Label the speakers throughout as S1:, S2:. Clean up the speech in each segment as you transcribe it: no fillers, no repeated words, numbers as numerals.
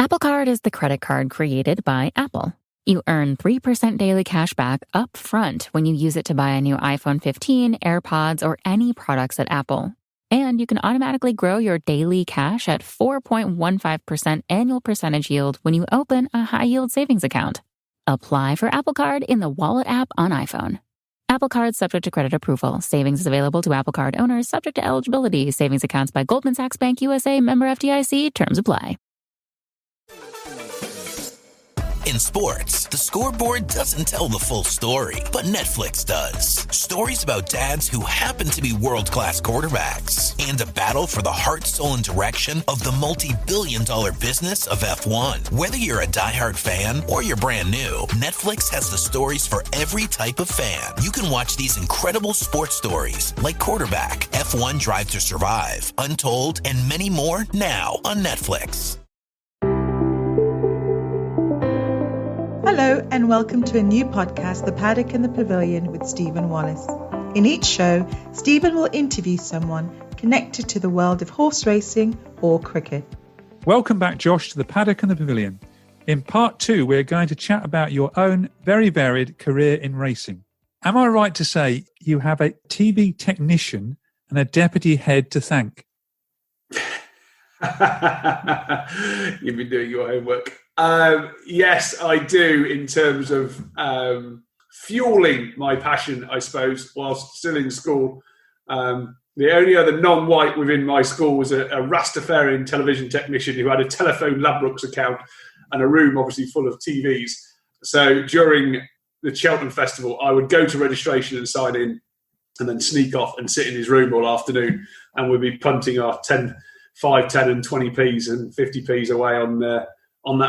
S1: Apple Card is the credit card created by Apple. You earn 3% daily cash back up front when you use it to buy a new iPhone 15, AirPods, or any products at Apple. And you can automatically grow your daily cash at 4.15% annual percentage yield when you open a high-yield savings account. Apply for Apple Card in the Wallet app on iPhone. Apple Card subject to credit approval. Savings is available to Apple Card owners subject to eligibility. Savings accounts by Goldman Sachs Bank USA, member FDIC. Terms apply.
S2: In sports, the scoreboard doesn't tell the full story, but Netflix does. Stories about dads who happen to be world-class quarterbacks and a battle for the heart, soul, and direction of the multi-billion-dollar business of F1. Whether you're a diehard fan or you're brand new, Netflix has the stories for every type of fan. You can watch these incredible sports stories like Quarterback, F1 Drive to Survive, Untold, and many more now on Netflix.
S3: Hello and welcome to a new podcast, The Paddock and the Pavilion with Stephen Wallace. In each show, Stephen will interview someone connected to the world of horse racing or cricket.
S4: Welcome back, Josh, to The Paddock and the Pavilion. In part 2, we're going to chat about your own very varied career in racing. Am I right to say you have a TV technician and a deputy head to thank?
S5: You've been doing your homework. Yes, I do, in terms of fueling my passion, I suppose, whilst still in school. The only other non-white within my school was a Rastafarian television technician who had a telephone Ladbrokes account and a room obviously full of TVs. So during the Cheltenham Festival, I would go to registration and sign in and then sneak off and sit in his room all afternoon, and we'd be punting our 5, 10 and 20p's and 50p's away on that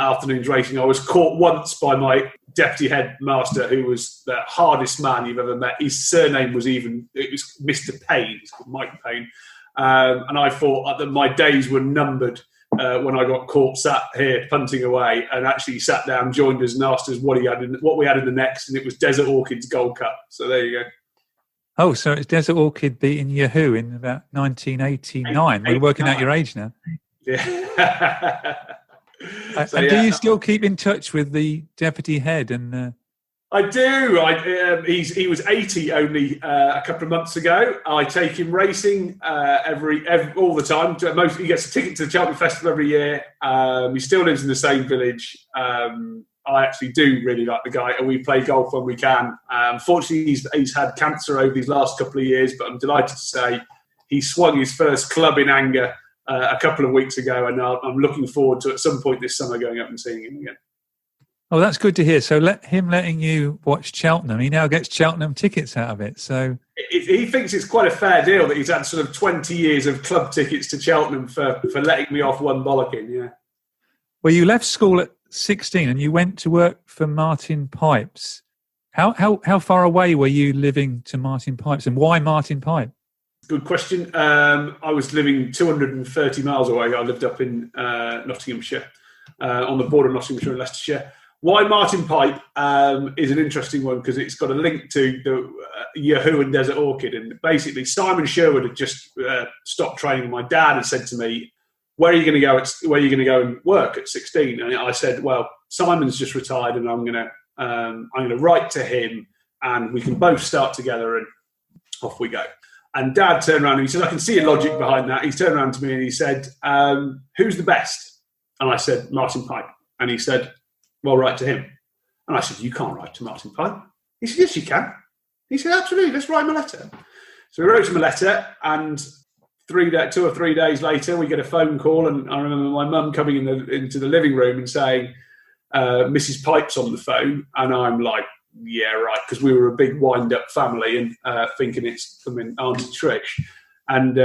S5: afternoon's racing. I was caught once by my deputy headmaster, who was the hardest man you've ever met. His surname was Mr. Payne, it's called Mike Payne. And I thought that my days were numbered when I got caught sat here punting away, and actually sat down, joined us and asked us what we had in the next, and it was Desert Orchid's Gold Cup. So there you go.
S4: Oh, so it's Desert Orchid beating Yahoo in about 1989. We're working out your age now.
S5: Yeah.
S4: Do you still keep in touch with the deputy head? And
S5: I do. He was 80 only a couple of months ago. I take him racing every all the time. He gets a ticket to the Cheltenham Festival every year. He still lives in the same village. I actually do really like the guy, and we play golf when we can. Unfortunately, he's had cancer over these last couple of years, but I'm delighted to say he swung his first club in anger a couple of weeks ago, and I'm looking forward to, at some point this summer, going up and seeing him again.
S4: Oh, that's good to hear. So letting you watch Cheltenham, he now gets Cheltenham tickets out of it. So
S5: he thinks it's quite a fair deal that he's had sort of 20 years of club tickets to Cheltenham for letting me off one bollocking. Yeah.
S4: Well, you left school at 16 and you went to work for Martin Pipes. How far away were you living to Martin Pipes, and why Martin Pipe?
S5: Good question. I was living 230 miles away. I lived up in Nottinghamshire, on the border of Nottinghamshire and Leicestershire. Why Martin Pipe is an interesting one, because it's got a link to the Yahoo and Desert Orchid. And basically, Simon Sherwood had just stopped training. My dad had said to me, "Where are you going to go? Where are you going to go and work at 16?" And I said, "Well, Simon's just retired, and I'm going to write to him, and we can both start together." And off we go. And Dad turned around and he said, "I can see your logic behind that." He turned around to me and he said, "Who's the best?" And I said, "Martin Pipe." And he said, "Well, write to him." And I said, "You can't write to Martin Pipe." He said, "Yes, you can." He said, "Absolutely, let's write him a letter." So we wrote him a letter, and 2 or 3 days later, we get a phone call, and I remember my mum coming into the living room and saying, "Mrs. Pipe's on the phone." And I'm like, "Yeah, right," because we were a big wind-up family, and thinking it's coming Auntie Trish. And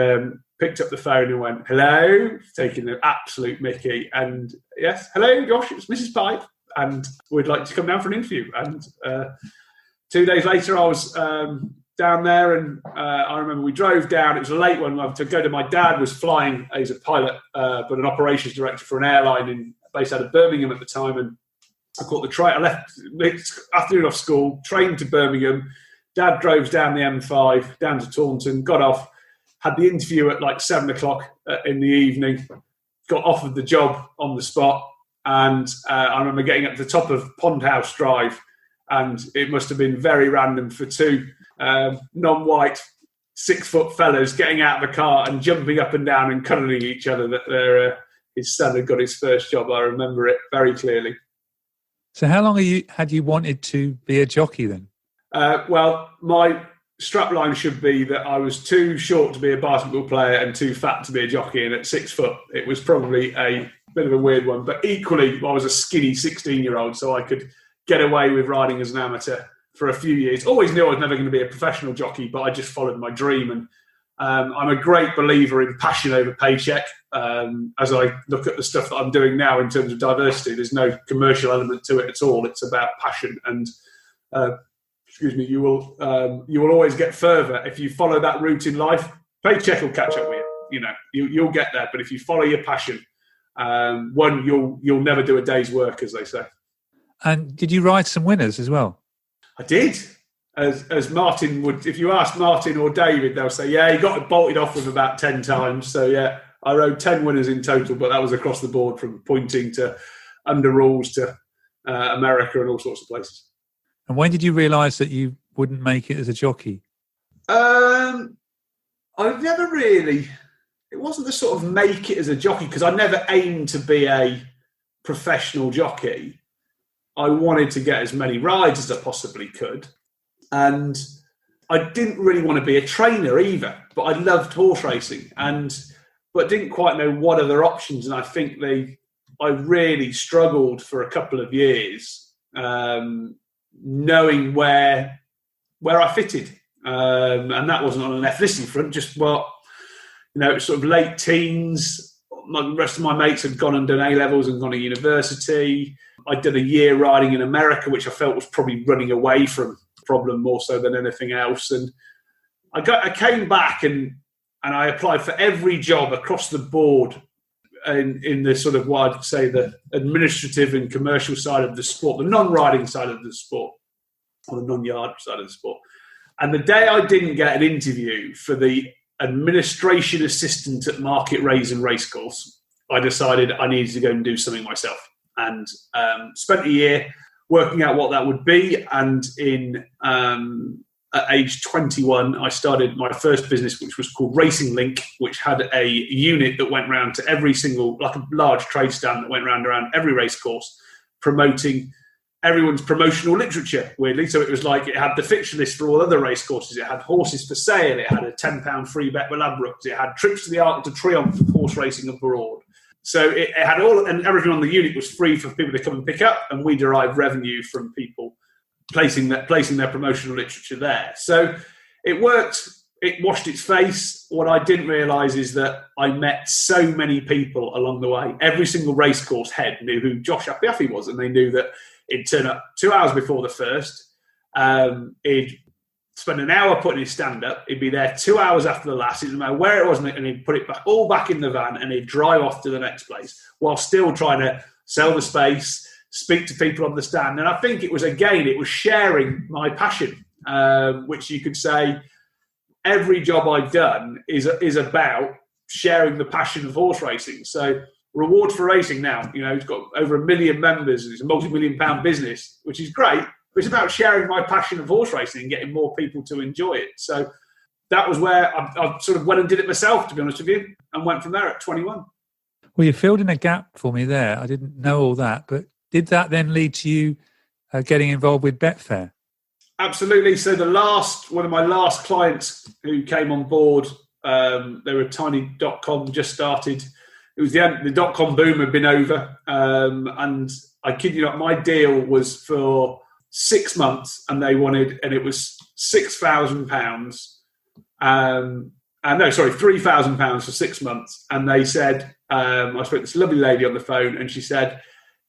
S5: picked up the phone and went, "Hello," taking the absolute mickey. And "Yes, hello, Josh, it's Mrs. Pipe, and we'd like to come down for an interview." And 2 days later, I was down there, and I remember we drove down. It was a late one to go to. My dad was flying. He's a pilot, but an operations director for an airline based out of Birmingham at the time. And I caught the train. I left afternoon off school, trained to Birmingham. Dad drove down the M5 down to Taunton, got off, had the interview at like 7 o'clock in the evening, got offered the job on the spot, And I remember getting up to the top of Pond House Drive, and it must have been very random for two non-white 6-foot fellas getting out of the car and jumping up and down and cuddling each other that his son had got his first job. I remember it very clearly.
S4: So how long had you wanted to be a jockey then?
S5: Well, my strapline should be that I was too short to be a basketball player and too fat to be a jockey, and at 6 foot it was probably a bit of a weird one. But equally, I was a skinny 16-year-old, so I could get away with riding as an amateur for a few years. Always knew I was never going to be a professional jockey, but I just followed my dream. And I'm a great believer in passion over paycheck. As I look at the stuff that I'm doing now in terms of diversity, there's no commercial element to it at all. It's about passion, and you will always get further if you follow that route in life. Paycheck will catch up with you. You'll get there, but if you follow your passion, you'll never do a day's work, as they say.
S4: And did you ride some winners as well?
S5: I did. As Martin would, if you ask Martin or David, they'll say, yeah, he got bolted off with about 10 times. So, yeah, I rode 10 winners in total, but that was across the board, from pointing to under rules to America and all sorts of places.
S4: And when did you realise that you wouldn't make it as a jockey?
S5: I never really... It wasn't the sort of make it as a jockey, because I never aimed to be a professional jockey. I wanted to get as many rides as I possibly could. And I didn't really want to be a trainer either, but I loved horse racing, but didn't quite know what other options. And I think I really struggled for a couple of years, knowing where I fitted. And that wasn't on an ethnicity front, just sort of late teens. The rest of my mates had gone and done A-levels and gone to university. I did a year riding in America, which I felt was probably running away from the problem more so than anything else. And I came back and I applied for every job across the board in the sort of what I'd say the administrative and commercial side of the sport, the non-riding side of the sport, or the non-yard side of the sport. And the day I didn't get an interview for the administration assistant at Market Raisin Racecourse, I decided I needed to go and do something myself, and spent a year working out what that would be. And at age 21, I started my first business, which was called Racing Link, which had a unit that went around to every single, like a large trade stand that went around every racecourse, promoting everyone's promotional literature, weirdly. So it was like, it had the fixture list for all other race courses. It had horses for sale. It had a £10 free bet with Ladbrokes. It had trips to the Arc de Triomphe of horse racing abroad. So it had all, and everything on the unit was free for people to come and pick up, and we derived revenue from people placing their promotional literature there. So it worked. It washed its face. What I didn't realise is that I met so many people along the way. Every single racecourse head knew who Josh Apiafi was, and they knew that he'd turn up 2 hours before the first. He'd spend an hour putting his stand up. He'd be there 2 hours after the last. It didn't matter where it was, and he'd put it back in the van, and he'd drive off to the next place while still trying to sell the space, speak to people on the stand. And I think it was sharing my passion, which you could say every job I've done is about sharing the passion of horse racing. So Rewards4Racing now, it's got over 1 million members. It's a multi-million-pound business, which is great. But it's about sharing my passion of horse racing and getting more people to enjoy it. So that was where I sort of went and did it myself, to be honest with you, and went from there at 21.
S4: Well, you filled in a gap for me there. I didn't know all that, but did that then lead to you getting involved with Betfair?
S5: Absolutely. So one of my last clients who came on board, they were tiny.com, just started. It was the dot-com boom had been over. And I kid you not, my deal was for 6 months, and it was £6,000. £3,000 for 6 months. And they said, I spoke to this lovely lady on the phone, and she said,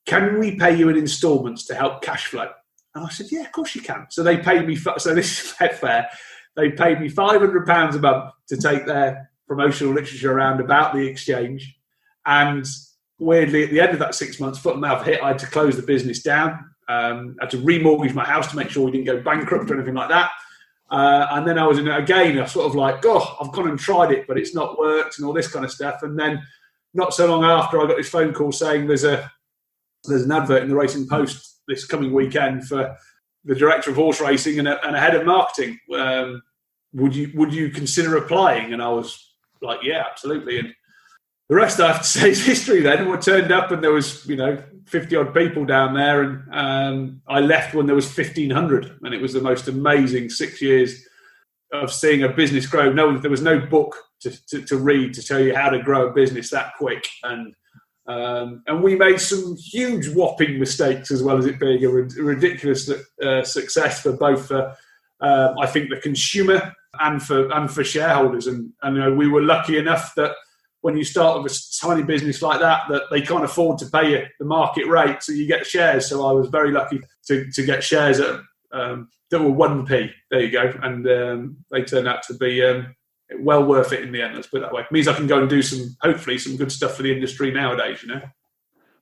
S5: can we pay you in instalments to help cash flow? And I said, yeah, of course you can. So they paid me, so this is Betfair, they paid me £500 a month to take their promotional literature around about the exchange. And weirdly, at the end of that 6 months, foot and mouth hit, I had to close the business down. I had to remortgage my house to make sure we didn't go bankrupt or anything like that. And then I was in it again. I was sort of like, I've gone and tried it, but it's not worked and all this kind of stuff. And then not so long after, I got this phone call saying there's a there's an advert in the Racing Post this coming weekend for the director of horse racing and a head of marketing. Would you consider applying? And I was like, yeah, absolutely. And the rest, I have to say, is history then. We turned up and there was, 50 odd people down there, and I left when there was 1,500, and it was the most amazing 6 years of seeing a business grow. No, there was no book to read to tell you how to grow a business that quick, and we made some huge whopping mistakes, as well as it being a ridiculous success for both, I think, the consumer and for shareholders. And we were lucky enough that when you start with a tiny business like that they can't afford to pay you the market rate, so you get shares. So I was very lucky to get shares at that were 1p. There you go, and they turned out to be well worth it in the end. Let's put it that way. It means I can go and do hopefully some good stuff for the industry nowadays.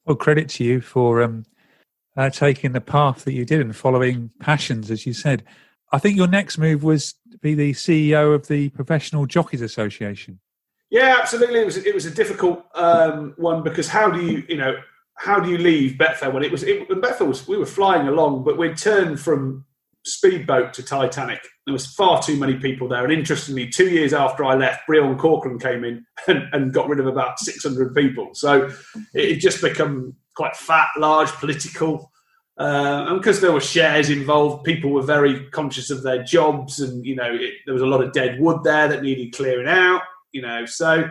S4: Well, credit to you for taking the path that you did and following passions, as you said. I think your next move was to be the CEO of the Professional Jockeys Association.
S5: Yeah, absolutely. It was a difficult one, because how do you leave Betfair when Betfair we were flying along, but we'd turned from speedboat to Titanic. There was far too many people there, and interestingly, 2 years after I left, Breon Corcoran came in and got rid of about 600 people. So it just become quite fat, large, political, and because there were shares involved, people were very conscious of their jobs, and there was a lot of dead wood there that needed clearing out. So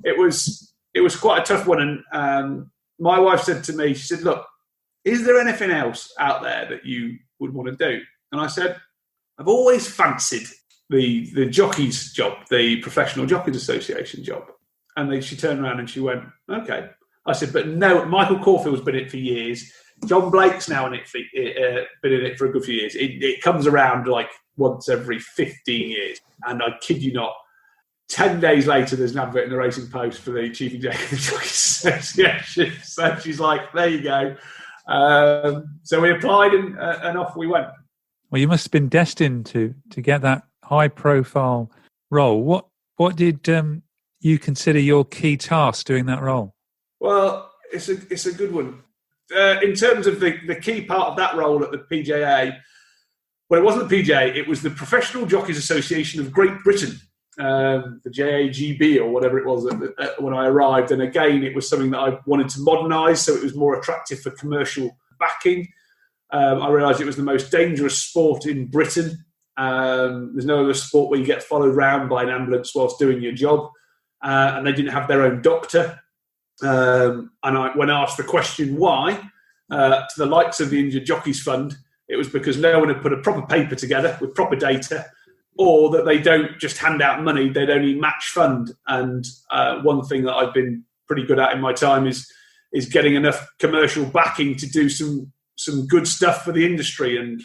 S5: it was quite a tough one. And my wife said to me, she said, look, is there anything else out there that you would want to do? And I said, I've always fancied the jockey's job, the Professional Jockeys Association job. And she turned around and she went, okay. I said, but no, Michael Caulfield's been in it for years. John Blake's now been in it for a good few years. It comes around like once every 15 years. And I kid you not, 10 days later, there's an advert in the Racing Post for the chief executive of the Jockeys Association. So she's like, there you go. So we applied and off we went.
S4: Well, you must have been destined to get that high-profile role. What did you consider your key task doing that role?
S5: Well, it's a good one. In terms of the key part of that role at the PJA, well, it wasn't the PJA, it was the Professional Jockeys Association of Great Britain. The JAGB or whatever it was when I arrived. And again, it was something that I wanted to modernise, so it was more attractive for commercial backing. I realised it was the most dangerous sport in Britain. There's no other sport where you get followed around by an ambulance whilst doing your job. And they didn't have their own doctor. And when asked the question why, to the likes of the Injured Jockeys Fund, it was because no one had put a proper paper together with proper data, or that they don't just hand out money, they'd only match fund. And one thing that I've been pretty good at in my time is getting enough commercial backing to do some good stuff for the industry. And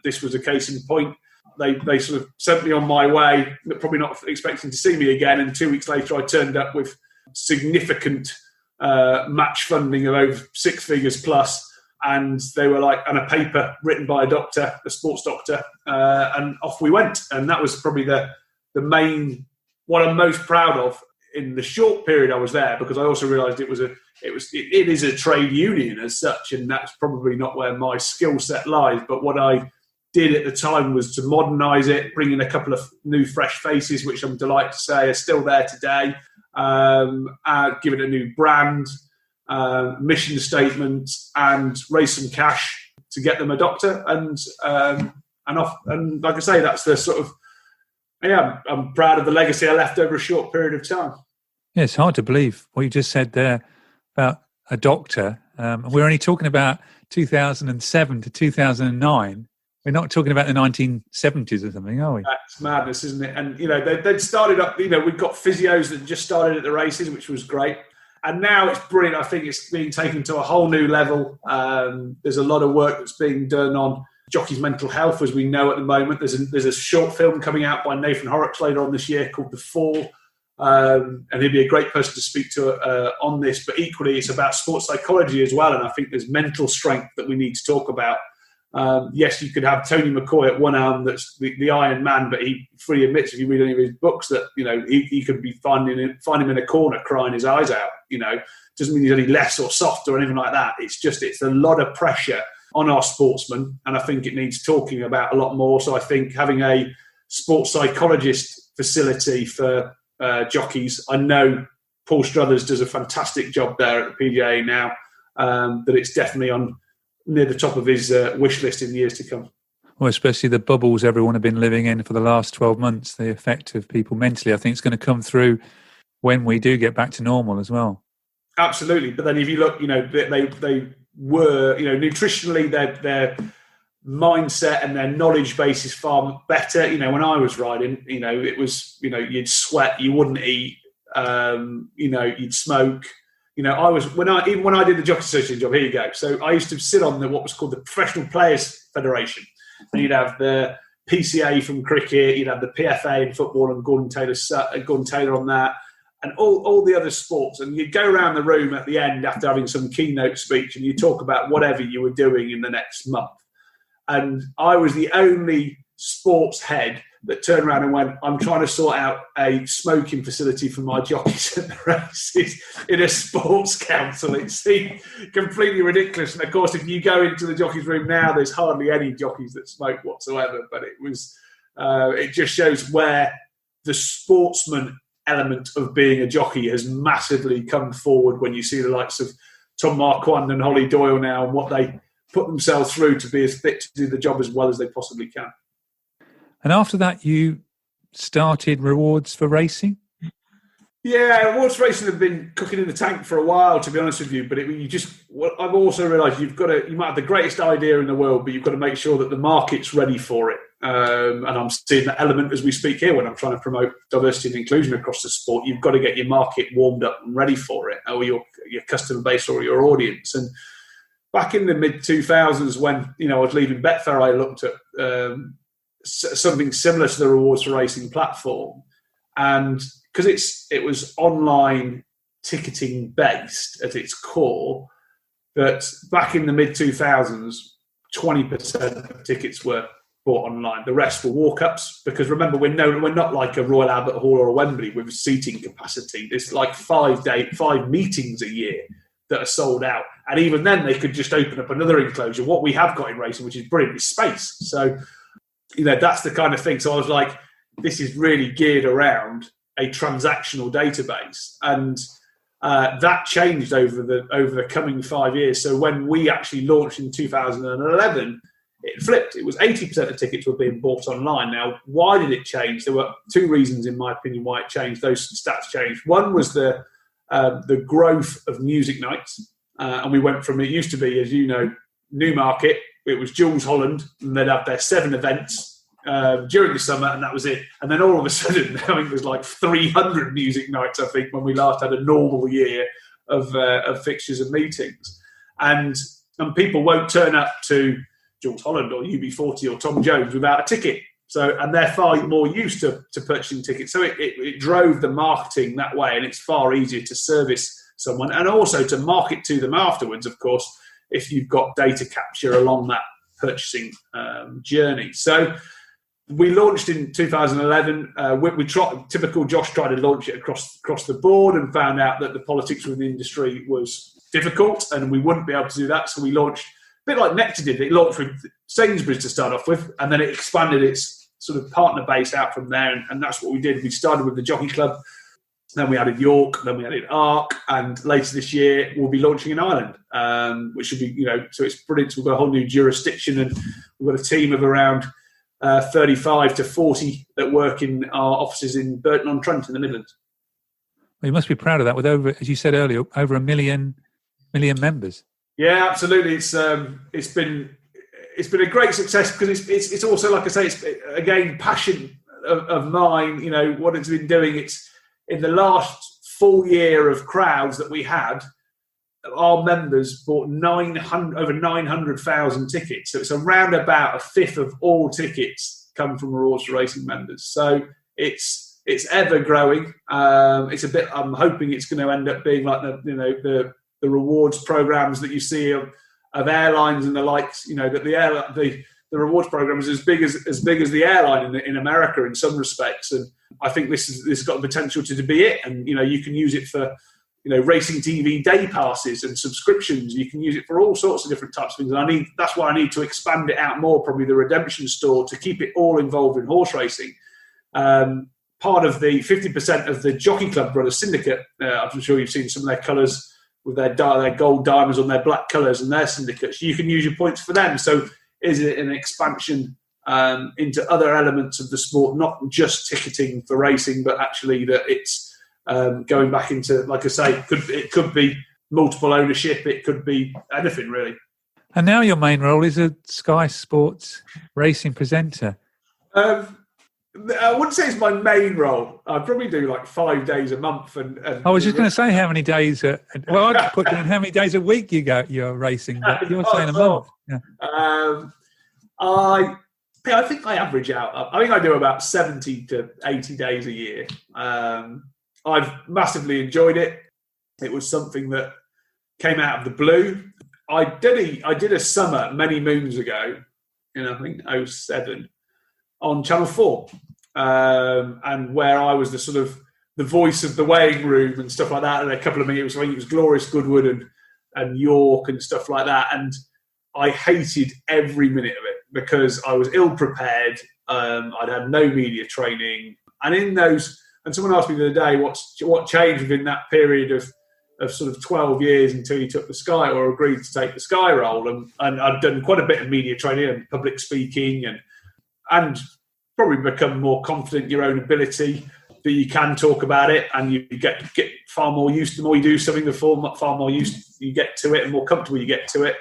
S5: this was a case in point. They sort of sent me on my way, probably not expecting to see me again. And 2 weeks later, I turned up with significant match funding of over 6 figures plus. And they were like, and a paper written by a doctor, a sports doctor, and off we went. And that was probably the main, what I'm most proud of in the short period I was there, because I also realised it is a trade union as such, and that's probably not where my skill set lies. But what I did at the time was to modernise it, bring in a couple of new fresh faces, which I'm delighted to say are still there today, give it a new brand, mission statement, and raise some cash to get them a doctor, and off. And like I say, that's the sort of, I'm proud of the legacy I left over a short period of time.
S4: Yeah, it's hard to believe what you just said there about a doctor. We're only talking about 2007 to 2009. We're not talking about the 1970s or something, are we?
S5: That's madness, isn't it? And they'd started up. We've got physios that just started at the races, which was great. And now it's brilliant. I think it's being taken to a whole new level. There's a lot of work that's being done on jockeys' mental health, as we know at the moment. There's a short film coming out by Nathan Horrocks later on this year called The Fall. And he'd be a great person to speak to on this. But equally, it's about sports psychology as well. And I think there's mental strength that we need to talk about. Yes, you could have Tony McCoy at one arm, that's the Iron Man, but he freely admits, if you read any of his books, that he could be find him in a corner crying his eyes out, doesn't mean he's any less or soft or anything like that. It's a lot of pressure on our sportsmen, and I think it needs talking about a lot more. So I think having a sports psychologist facility for jockeys, I know Paul Struthers does a fantastic job there at the PGA now, that it's definitely on near the top of his wish list in the years to come.
S4: Well, especially the bubbles everyone have been living in for the last 12 months, the effect of people mentally, I think it's going to come through when we do get back to normal as well.
S5: Absolutely. But then if you look, they were, nutritionally, their mindset and their knowledge base is far better. When I was riding, it was, you'd sweat, you wouldn't eat, you'd smoke. When I did the Jockey Association job, here you go. So I used to sit on what was called the Professional Players Federation. And you'd have the PCA from cricket, you'd have the PFA in football and Gordon Taylor on that, and all the other sports. And you'd go around the room at the end after having some keynote speech and you talk about whatever you were doing in the next month. And I was the only sports head that turned around and went, I'm trying to sort out a smoking facility for my jockeys at the races in a sports council. It seemed completely ridiculous. And of course, if you go into the jockeys room now, there's hardly any jockeys that smoke whatsoever. But it just shows where the sportsman element of being a jockey has massively come forward when you see the likes of Tom Marquand and Holly Doyle now and what they put themselves through to be as fit to do the job as well as they possibly can.
S4: And after that, you started Rewards for Racing?
S5: Yeah, Rewards for Racing have been cooking in the tank for a while, to be honest with you. But I've also realised you might have the greatest idea in the world, but you've got to make sure that the market's ready for it. And I'm seeing that element as we speak here when I'm trying to promote diversity and inclusion across the sport. You've got to get your market warmed up and ready for it, or your customer base or your audience. And back in the mid-2000s when I was leaving Betfair, I looked at something similar to the Rewards for Racing platform, and because it was online ticketing based at its core, but back in the mid-2000s 20% of tickets were bought online. The rest were walk-ups, because remember, we're not like a Royal Albert Hall or a Wembley with seating capacity. There's like 5 meetings a year that are sold out, and even then they could just open up another enclosure. What we have got in racing, which is brilliant, is space. So that's the kind of thing. So I was like, this is really geared around a transactional database. And that changed over the coming 5 years. So when we actually launched in 2011, it flipped. It was 80% of tickets were being bought online. Now, why did it change? There were 2 reasons, in my opinion, why it changed. Those stats changed. One was the growth of music nights. And we went from, it used to be, as you know, Newmarket, it was Jules Holland, and they'd have their 7 events during the summer, and that was it. And then all of a sudden, I think it was like 300 music nights, I think, when we last had a normal year of fixtures and meetings. And people won't turn up to Jules Holland or UB40 or Tom Jones without a ticket. So, and they're far more used to purchasing tickets. So it drove the marketing that way, and it's far easier to service someone and also to market to them afterwards, of course, if you've got data capture along that purchasing journey. So we launched in 2011. Typical Josh tried to launch it across the board and found out that the politics within the industry was difficult and we wouldn't be able to do that. So we launched, a bit like Nectar did, it launched with Sainsbury's to start off with, and then it expanded its sort of partner base out from there. And that's what we did. We started with the Jockey Club, then we added York, then we added Arc, and later this year we'll be launching in Ireland, which should be, so it's brilliant. We've got a whole new jurisdiction, and we've got a team of around 35 to 40 that work in our offices in Burton-on-Trent in the Midlands.
S4: Well, you must be proud of that, with over, as you said earlier, over a million members. Yeah,
S5: absolutely. It's been a great success because it's also, like I say, it's again passion of mine. What it's been doing. It's in the last full year of crowds that we had, our members bought over 900,000 tickets. So it's around about a fifth of all tickets come from Rewards for Racing members. So it's ever growing. It's a bit. I'm hoping it's going to end up being like the rewards programs that you see of airlines and the likes. That the rewards program is as big as the airline in America in some respects, and I think this has got the potential to be it. And you can use it for racing TV day passes and subscriptions. You can use it for all sorts of different types of things. And that's why I need to expand it out more, probably the redemption store, to keep it all involved in horse racing. Part of the 50% of the Jockey Club Brothers Syndicate, I'm sure you've seen some of their colours with their gold diamonds on their black colours and their syndicates. You can use your points for them. So is it an expansion into other elements of the sport, not just ticketing for racing, but actually that it's going back into, like I say, it could be multiple ownership, it could be anything really.
S4: And now your main role is a Sky Sports racing presenter.
S5: I wouldn't say it's my main role. I probably do like 5 days a month. And
S4: I was just going to say how many days. Well, I'd put down how many days a week you're racing, but you're saying a month. Yeah.
S5: I think I average out. I think I do about 70 to 80 days a year. I've massively enjoyed it. It was something that came out of the blue. I did a summer many moons ago, I think 2007, on Channel 4, and where I was the sort of the voice of the weighing room and stuff like that. And a couple of meetings, I think it was Glorious Goodwood and York and stuff like that. And I hated every minute of it because I was ill prepared. I'd had no media training, and in those. And someone asked me the other day, what changed within that period of sort of 12 years until you took the Sky or agreed to take the Sky role. And I'd done quite a bit of media training and public speaking and probably become more confident in your own ability, that you can talk about it, and you get far more used to the more you do something, the far more used you get to it and more comfortable you get to it.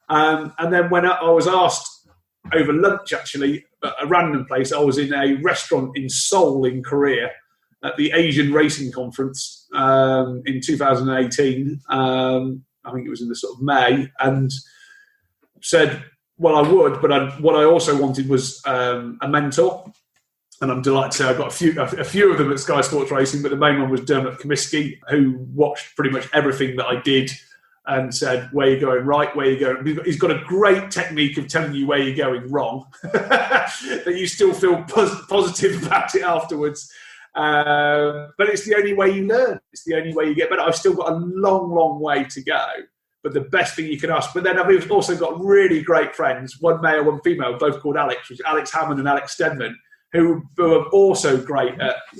S5: And then when I was asked over lunch, actually, at a random place, I was in a restaurant in Seoul in Korea, at the Asian Racing Conference in 2018. I think it was in the sort of May, and said, well, I would, but what I also wanted was a mentor. And I'm delighted to say I got a few of them at Sky Sports Racing, but the main one was Dermot Comiskey, who watched pretty much everything that I did and said, where you're going right, where you're going. He's got a great technique of telling you where you're going wrong, that you still feel positive about it afterwards. But it's the only way you learn. It's the only way you get better. I've still got a long, long way to go. But the best thing you can ask. But then I've also got really great friends, one male, one female, both called Alex, which is Alex Hammond and Alex Stedman, who are also great.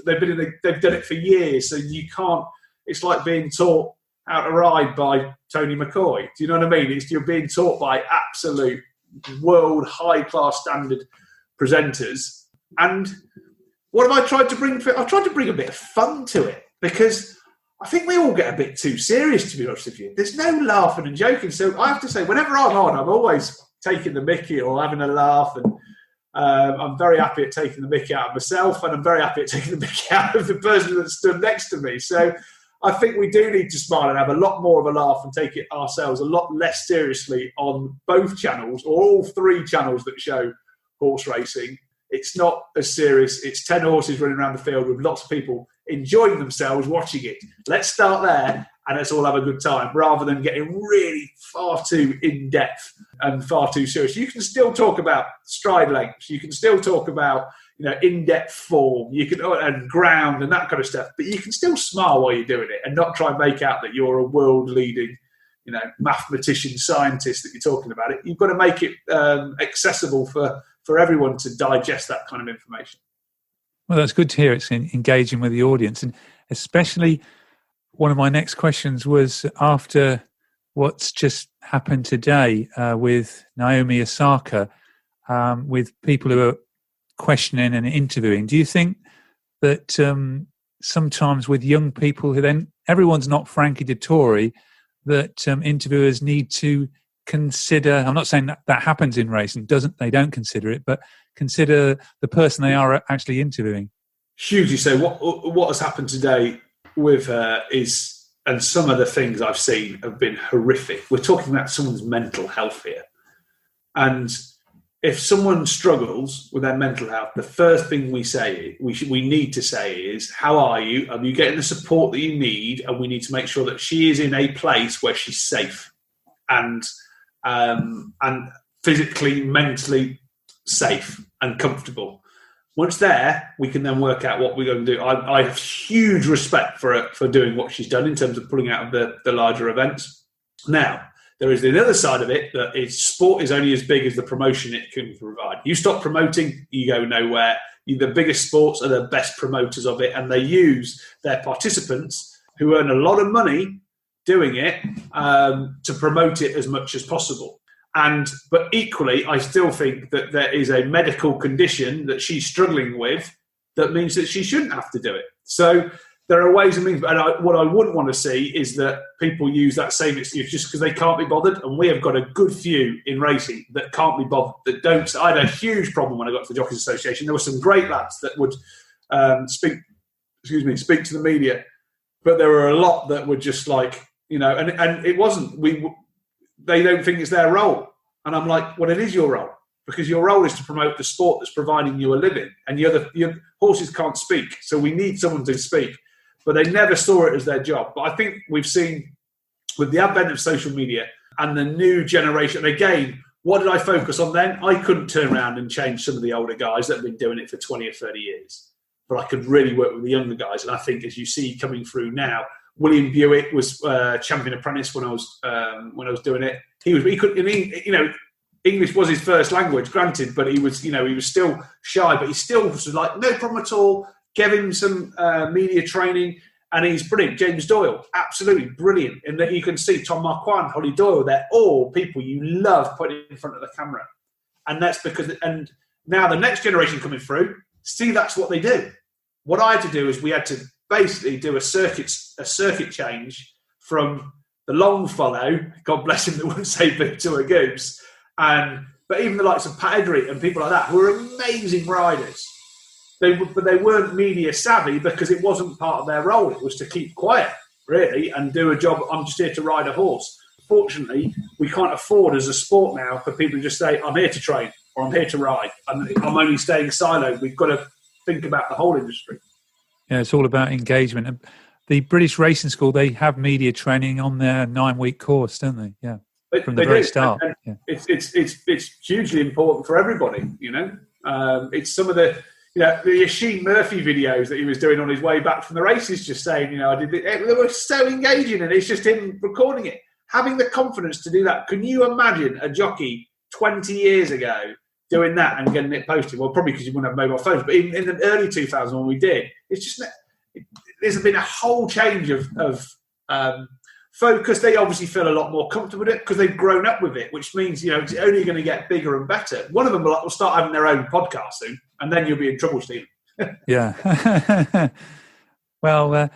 S5: They've done it for years. So you can't. It's like being taught how to ride by Tony McCoy. Do you know what I mean? You're being taught by absolute world high class standard presenters. And what have I tried to bring? I've tried to bring a bit of fun to it, because I think we all get a bit too serious, to be honest with you. There's no laughing and joking. So I have to say, whenever I'm on, I'm always taking the mickey or having a laugh. And I'm very happy at taking the mickey out of myself, and I'm very happy at taking the mickey out of the person that stood next to me. So I think we do need to smile and have a lot more of a laugh and take it ourselves a lot less seriously on both channels, or all three channels that show horse racing. It's not as serious. It's 10 horses running around the field with lots of people enjoying themselves watching it. Let's start there and let's all have a good time, rather than getting really far too in-depth and far too serious. You can still talk about stride lengths. You can still talk about in-depth form. You can and ground and that kind of stuff. But you can still smile while you're doing it and not try and make out that you're a world-leading mathematician, scientist that you're talking about it. You've got to make it accessible for everyone to digest that kind of information.
S4: Well, that's good to hear. It's engaging with the audience. And especially one of my next questions was, after what's just happened today with Naomi Osaka, with people who are questioning and interviewing, do you think that sometimes with young people who then, everyone's not Frankie Dettori, that interviewers need to consider, I'm not saying that happens in racing, they don't consider it, but consider the person they are actually interviewing?
S5: Hugely so. What has happened today with her is, and some of the things I've seen have been horrific. We're talking about someone's mental health here. And if someone struggles with their mental health, the first thing we need to say is, how are you? Are you getting the support that you need? And we need to make sure that she is in a place where she's safe and physically, mentally safe and comfortable. Once there, we can then work out what we're going to do. I have huge respect for doing what she's done in terms of pulling out of the larger events. Now, there is the other side of it, that is sport is only as big as the promotion it can provide. You stop promoting, you go nowhere. The biggest sports are the best promoters of it, and they use their participants, who earn a lot of money doing it, to promote it as much as possible. But equally, I still think that there is a medical condition that she's struggling with that means that she shouldn't have to do it. So there are ways and means. And what I wouldn't want to see is that people use that same excuse just because they can't be bothered. And we have got a good few in racing that can't be bothered, that don't. I had a huge problem when I got to the Jockeys Association. There were some great lads that would speak to the media, but there were a lot that were just like, and it wasn't. They don't think it's their role. And I'm like, well, it is your role, because your role is to promote the sport that's providing you a living, and your horses can't speak. So we need someone to speak, but they never saw it as their job. But I think we've seen with the advent of social media and the new generation, again, what did I focus on then? I couldn't turn around and change some of the older guys that have been doing it for 20 or 30 years, but I could really work with the younger guys. And I think, as you see coming through now, William Buick was champion apprentice when I was doing it. English was his first language, granted, but he was still shy, but he still was like, no problem at all. Gave him some media training, and he's brilliant. James Doyle, absolutely brilliant. In that you can see Tom Marquand, Holly Doyle, they're all people you love putting in front of the camera. And that's because, and now the next generation coming through, see, that's what they do. What I had to do is we had to basically do a circuit change from the Longfellow, God bless him, that wouldn't say boo to a goose, but even the likes of Paddock and people like that, who were amazing riders. But they weren't media savvy because it wasn't part of their role. It was to keep quiet, really, and do a job. I'm just here to ride a horse. Fortunately, we can't afford as a sport now for people to just say, I'm here to train or I'm here to ride. I'm only staying siloed. We've got to think about the whole industry. Yeah,
S4: it's all about engagement. And the British Racing School, they have media training on their 9-week course, don't they? Yeah, from the very start.
S5: And it's hugely important for everybody. It's some of the Yasheen Murphy videos that he was doing on his way back from the races, just saying, they were so engaging, and it's just him recording it, having the confidence to do that. Can you imagine a jockey 20 years ago doing that and getting it posted? Well, probably because you wouldn't have mobile phones, but even in the early 2000s when we did, it's just there's been a whole change of focus. They obviously feel a lot more comfortable with it because they've grown up with it, which means it's only going to get bigger and better. One of them will start having their own podcast soon, and then you'll be in trouble, Steve.
S4: Yeah. Well,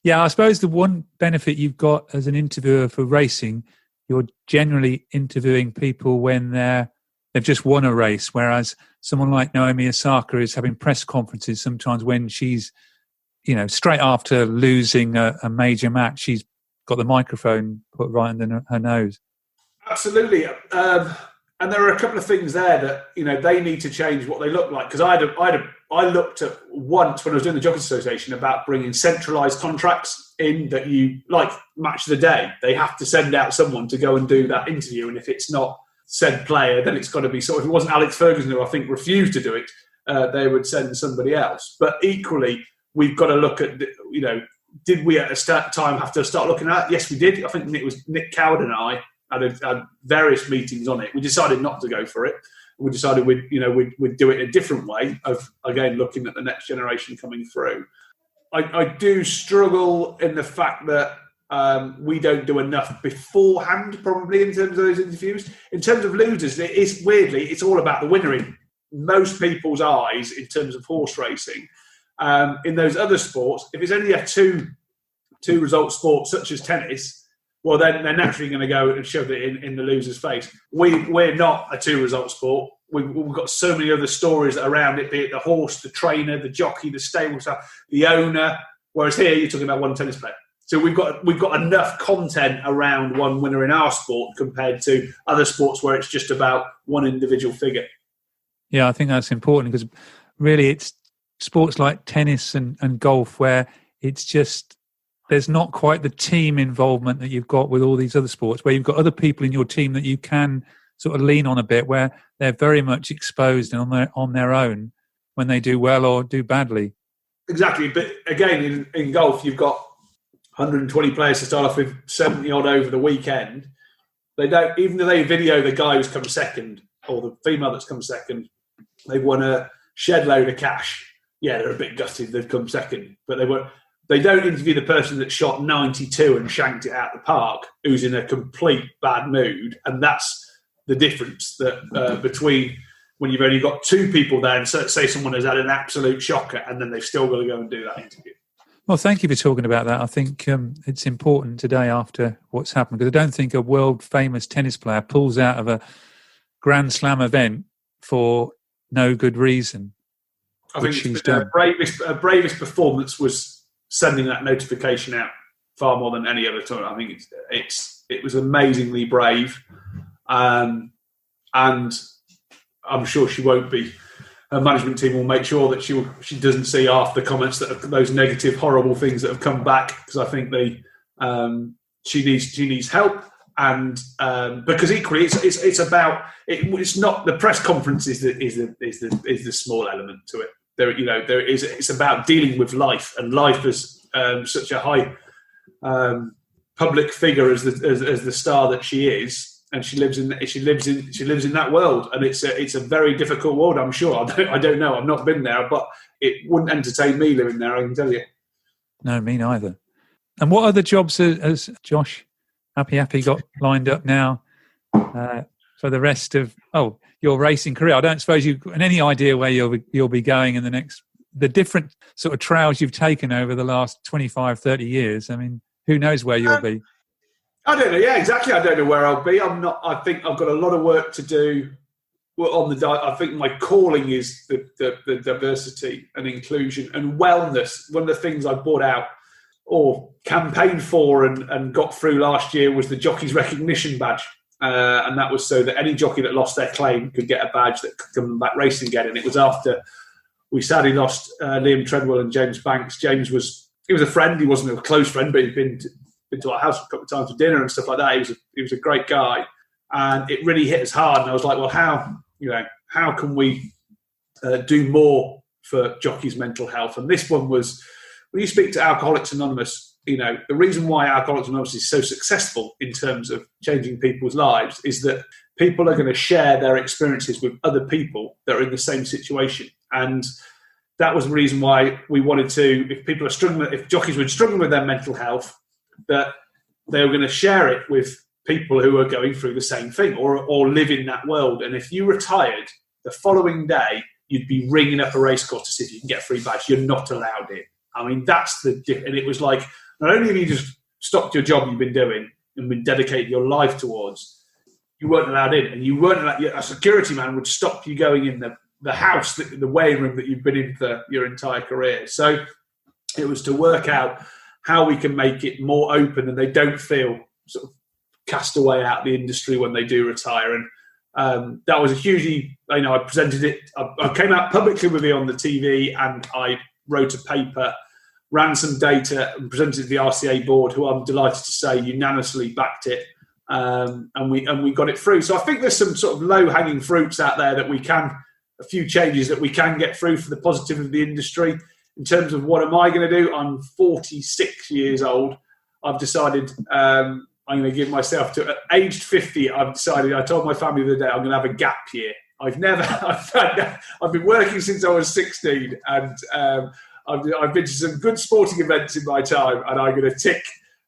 S4: I suppose the one benefit you've got as an interviewer for racing, you're generally interviewing people when they've just won a race, whereas someone like Naomi Osaka is having press conferences sometimes when she's, straight after losing a major match, she's got the microphone put right under her nose.
S5: Absolutely. And there are a couple of things there that, they need to change what they look like. Because I looked at once when I was doing the Jockeys Association about bringing centralised contracts in that you, like Match of the Day, they have to send out someone to go and do that interview. And if it's not said player, then it's got to be if it wasn't Alex Ferguson, who I think refused to do it, they would send somebody else. But equally, we've got to look at, did we at a time have to start looking at it? Yes, we did. I think it was Nick Coward and I had various meetings on it. We decided not to go for it. We decided we'd do it a different way of, again, looking at the next generation coming through. I do struggle in the fact that we don't do enough beforehand, probably, in terms of those interviews. In terms of losers, it's all about the winner in most people's eyes in terms of horse racing. In those other sports, if it's only a two result sport such as tennis, well, then they're naturally going to go and shove it in the loser's face. We're not a 2-result sport. We've got so many other stories around it, be it the horse, the trainer, the jockey, the stable stuff, the owner. Whereas here, you're talking about one tennis player. So we've got enough content around one winner in our sport compared to other sports where it's just about one individual figure.
S4: Yeah, I think that's important because really it's sports like tennis and golf where it's just there's not quite the team involvement that you've got with all these other sports where you've got other people in your team that you can sort of lean on a bit where they're very much exposed and on their own. when they do well or do badly.
S5: Exactly. But again, in golf, you've got 120 players to start off with, 70 odd over the weekend. They don't, even though they video the guy who's come second or the female that's come second, they've won a shed load of cash. Yeah, they're a bit gutted they've come second, but they don't interview the person that shot 92 and shanked it out the park, who's in a complete bad mood. And that's the difference that between when you've only got two people there and say someone has had an absolute shocker and then they've still got to go and do that interview.
S4: Well, thank you for talking about that. I think it's important today after what's happened, because I don't think a world-famous tennis player pulls out of a Grand Slam event for no good reason.
S5: I think her bravest performance was sending that notification out far more than any other time. I think it was amazingly brave, and I'm sure she won't be. Her management team will make sure that she doesn't see half the comments those negative, horrible things that have come back, because I think she needs help, and because equally it's not the press conference is the small element to it. It's about dealing with life, and life is such a high public figure as the star that she is. And she lives in that world, and it's a very difficult world. I'm sure. I don't know. I've not been there, but it wouldn't entertain me living there. I can tell you. No,
S4: me neither. And what other jobs has Josh Apiafi got lined up now for the rest of your racing career? I don't suppose you've got any idea where you'll be going in the different sort of trails you've taken over the last 25, 30 years. I mean, who knows where you'll be?
S5: I don't know. Yeah, exactly. I don't know where I'll be. I think I've got a lot of work to do I think my calling is the diversity and inclusion and wellness. One of the things I brought out or campaigned for and got through last year was the Jockey's Recognition Badge. And that was so that any jockey that lost their claim could get a badge that could come back racing again. And it was after we sadly lost Liam Treadwell and James Banks. James was a friend. He wasn't a close friend, but he'd been to our house a couple of times for dinner and stuff like that. He was a great guy, and it really hit us hard. And I was like, well, how can we do more for jockeys' mental health? And this one was, when you speak to Alcoholics Anonymous, the reason why Alcoholics Anonymous is so successful in terms of changing people's lives is that people are going to share their experiences with other people that are in the same situation. And that was the reason why we wanted to, if jockeys were struggling with their mental health, that they were going to share it with people who are going through the same thing or live in that world. And if you retired, the following day, you'd be ringing up a racecourse to see if you can get a free badge. You're not allowed in. I mean, and it was like, not only have you just stopped your job you've been doing and been dedicated your life towards, you weren't allowed in. And you weren't allowed, a security man would stop you going in the house, the weighing room that you've been in for your entire career. So it was to work out how we can make it more open and they don't feel sort of cast away out the industry when they do retire. And that was a hugely, I presented it, I came out publicly with it on the TV, and I wrote a paper, ran some data and presented it to the RCA board, who I'm delighted to say unanimously backed it. And we got it through. So I think there's some sort of low-hanging fruits out there that a few changes that we can get through for the positive of the industry. In terms of what am I going to do, I'm 46 years old. I've decided I'm going to give myself to, aged 50, I told my family the other day, I'm going to have a gap year. I've been working since I was 16, and I've been to some good sporting events in my time, and I'm going to tick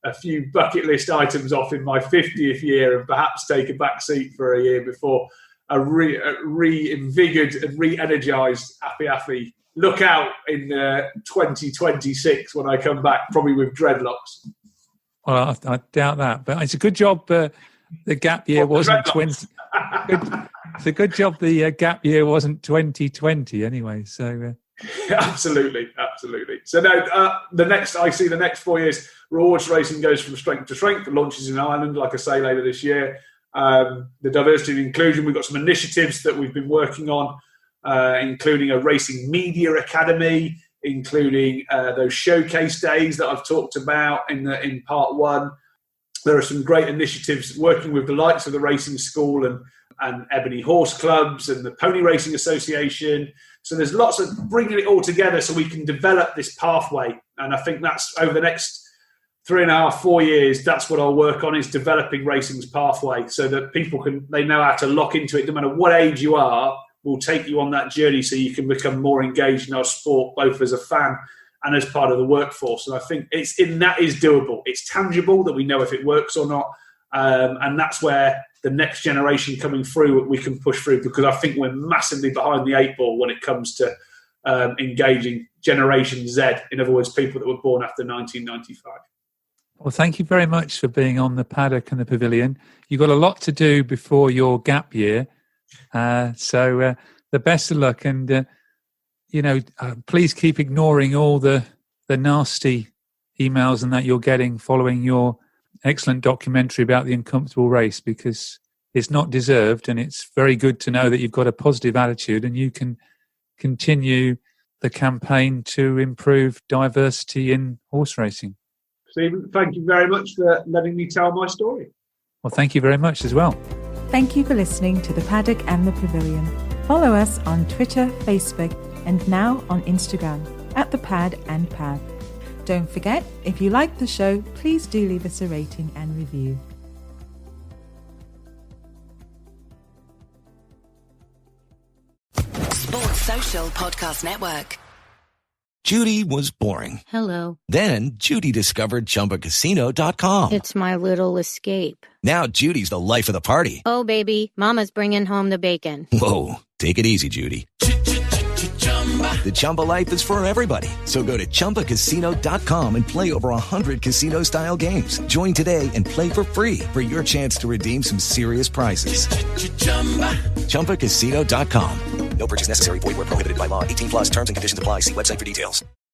S5: a few bucket list items off in my 50th year and perhaps take a back seat for a year before a reinvigorated and re-energised Apiafi. Look out in 2026 when I come back, probably with dreadlocks.
S4: Well, I doubt that, but it's a good job the gap year wasn't 20. It's a good job the gap year wasn't 2020 anyway. So
S5: absolutely. So now the next 4 years, Rewards Racing goes from strength to strength. The launches in Ireland, like I say, later this year. The diversity and inclusion, we've got some initiatives that we've been working on. Including a racing media academy, including those showcase days that I've talked about in part one. There are some great initiatives working with the likes of the racing school and and Ebony Horse Clubs and the Pony Racing Association. So there's lots of bringing it all together so we can develop this pathway. And I think that's over the next 3.5, 4 years, that's what I'll work on, is developing racing's pathway so that they know how to lock into it. No matter what age you are, we'll take you on that journey so you can become more engaged in our sport, both as a fan and as part of the workforce. And I think that is doable. It's tangible that we know if it works or not. And that's where the next generation coming through, we can push through, because I think we're massively behind the 8 ball when it comes to engaging Generation Z. In other words, people that were born after 1995.
S4: Well, thank you very much for being on the Paddock and the Pavilion. You've got a lot to do before your gap year. So the best of luck. And, please keep ignoring all the nasty emails and that you're getting following your excellent documentary about the uncomfortable race, because it's not deserved. And it's very good to know that you've got a positive attitude and you can continue the campaign to improve diversity in horse racing.
S5: Stephen, thank you very much for letting me tell my story.
S4: Well, thank you very much as well.
S3: Thank you for listening to The Paddock and the Pavilion. Follow us on Twitter, Facebook, and now on Instagram at The Pad and Pad. Don't forget, if you like the show, please do leave us a rating and review.
S6: Sports Social Podcast Network.
S7: Judy was boring.
S8: Hello.
S7: Then Judy discovered ChumbaCasino.com.
S8: It's my little escape.
S7: Now Judy's the life of the party.
S8: Oh, baby, mama's bringing home the bacon.
S7: Whoa, take it easy, Judy. The Chumba life is for everybody. So go to ChumbaCasino.com and play over 100 casino-style games. Join today and play for free for your chance to redeem some serious prizes. ChumbaCasino.com. No purchase necessary. Void where prohibited by law. 18+ terms and conditions apply. See website for details.